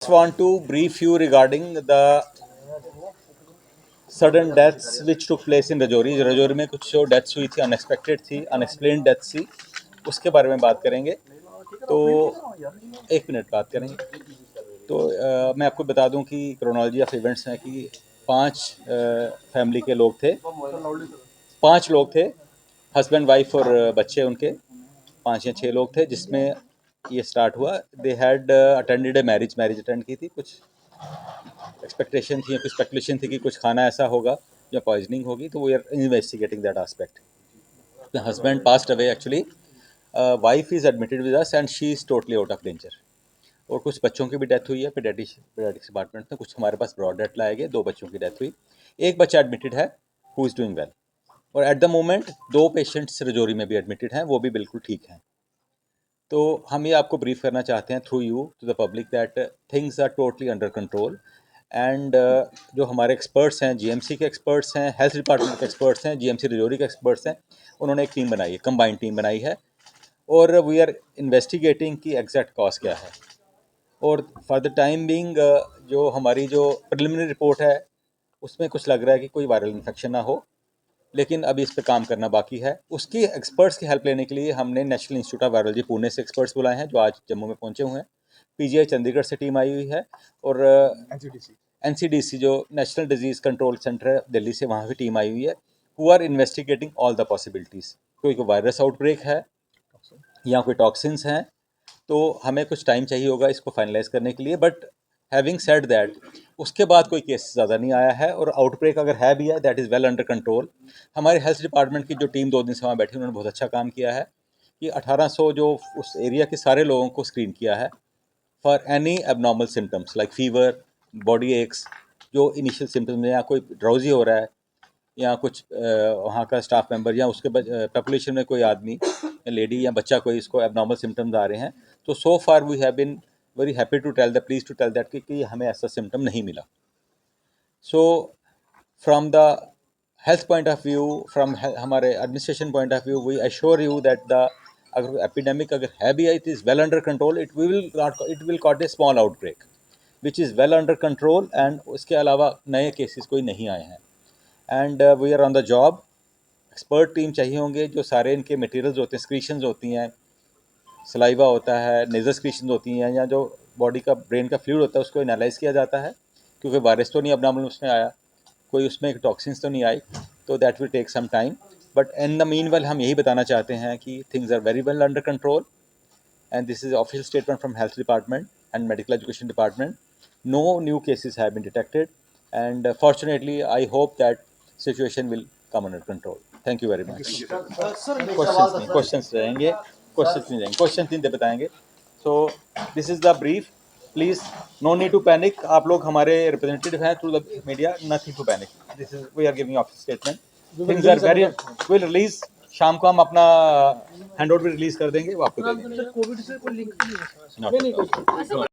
Want to brief you regarding the sudden deaths which took place in Rajouri. Rajouri में कुछ जो deaths हुई थी, अनएक्सपेक्टेड थी, अनएक्सप्लेन्ड डेथ्स थी, उसके बारे में बात करेंगे। तो एक मिनट बात करेंगे। तो मैं आपको बता दूं कि क्रोनोलॉजी ऑफ इवेंट्स है कि 5 फैमिली के लोग थे, 5 लोग थे, हस्बैंड वाइफ और बच्चे उनके 5 या 6 लोग थे, जिसमें ये स्टार्ट हुआ। They had attended a marriage attend की थी। कुछ एक्सपेक्टेशन थी, कुछ स्पेकुलेशन थी कि कुछ खाना ऐसा होगा या पॉइजनिंग होगी, तो we are investigating that aspect. The husband passed away actually, wife is admitted with us and she is totally out of danger. और कुछ बच्चों की भी डेथ हुई है पीडियाट्रिक्स डिपार्टमेंट में। कुछ हमारे पास ब्रॉड डेथ लाए गए, 2 बच्चों की डेथ हुई, एक बच्चा एडमिटेड है हु इज़ डूइंग वेल। और at the moment 2 patients Rajouri में भी एडमिटेड हैं, वो भी बिल्कुल ठीक हैं। तो हम ये आपको ब्रीफ करना चाहते हैं through you to the public that things are totally under control. And जो हमारे एक्सपर्ट्स हैं, जीएमसी के एक्सपर्ट्स हैं, हेल्थ डिपार्टमेंट के एक्सपर्ट्स हैं, जीएमसी रजौरी के एक्सपर्ट्स हैं, उन्होंने एक टीम बनाई है, कंबाइंड टीम बनाई है, और वी आर इन्वेस्टिगेटिंग की एग्जैक्ट कॉज क्या है। और फॉर द टाइम बीइंग जो हमारी जो प्रिलिमिनरी रिपोर्ट है उसमें कुछ लग रहा है कि कोई वायरल इन्फेक्शन ना हो, लेकिन अभी इस पे काम करना बाकी है। उसकी एक्सपर्ट्स की हेल्प लेने के लिए हमने national institute of virology Pune से एक्सपर्ट्स बुलाए हैं, जो आज जम्मू में पहुंचे हुए हैं। पीजीआई चंडीगढ़ से टीम आई हुई है, और एनसीडीसी जो नेशनल डिजीज़ कंट्रोल सेंटर है दिल्ली से, वहाँ भी टीम आई हुई है, who are investigating all the possibilities. कोई वायरस आउटब्रेक है या कोई टॉक्सिन्स हैं, तो हमें कुछ टाइम चाहिए होगा इसको फाइनलाइज करने के लिए। बट हैविंग सेड दैट, उसके बाद कोई केस ज़्यादा नहीं आया है, और आउटब्रेक अगर है भी है that is well under control. हमारे हेल्थ डिपार्टमेंट की जो टीम 2 दिन से वहाँ बैठी, उन्होंने बहुत अच्छा काम किया है कि 1800 जो उस एरिया के सारे लोगों को स्क्रीन किया है for any abnormal symptoms like fever, body aches, जो इनिशियल सिम्टम्स हैं, या कोई ड्राउजी हो रहा है, या कुछ वहाँ का स्टाफ मेंबर या उसके पॉपुलेशन में कोई आदमी या लेडी या बच्चा कोई इसको एबनॉर्मल सिम्टम्स आ रहे हैं, तो so far we have been very happy to tell the please to tell that कि हमें ऐसा सिम्टम नहीं मिला। So from the health point of view, from हमारे administration point of view, we assure you that the अगर epidemic अगर है भी, it is well under control. It will caught a small outbreak which is well under control, and उसके अलावा नए cases कोई नहीं आए हैं। And we are on the job. Expert team चाहिए होंगे, जो सारे इनके मटेरियल्स होते हैं, स्क्रीशंस होती हैं, सलाइवा होता है, नेजल स्क्रीशंस होती हैं, या जो बॉडी का ब्रेन का फ्लूइड होता है, उसको एनालाइज किया जाता है, क्योंकि वायरस तो नहीं अबनॉर्मल उसमें आया, कोई उसमें टॉक्सिन्स तो नहीं आई, तो that will take some time. But in the meanwhile हम यही बताना चाहते हैं कि things are very well under control, and this is official statement from health department and medical education department. No new cases have been detected, and fortunately I hope that situation will come under control. Thank you very much. Questions रहेंगे, questions नहीं दे बताएंगे। So this is the brief. Please, no need to panic. आप लोग हमारे representative हैं through the media. Nothing to panic. This is, we are giving official statement. Things are very, will release। शाम को हम अपना हैंड आउट भी release कर देंगे, वो आपको दे देंगे। कोविड से कोई लिंक नहीं है।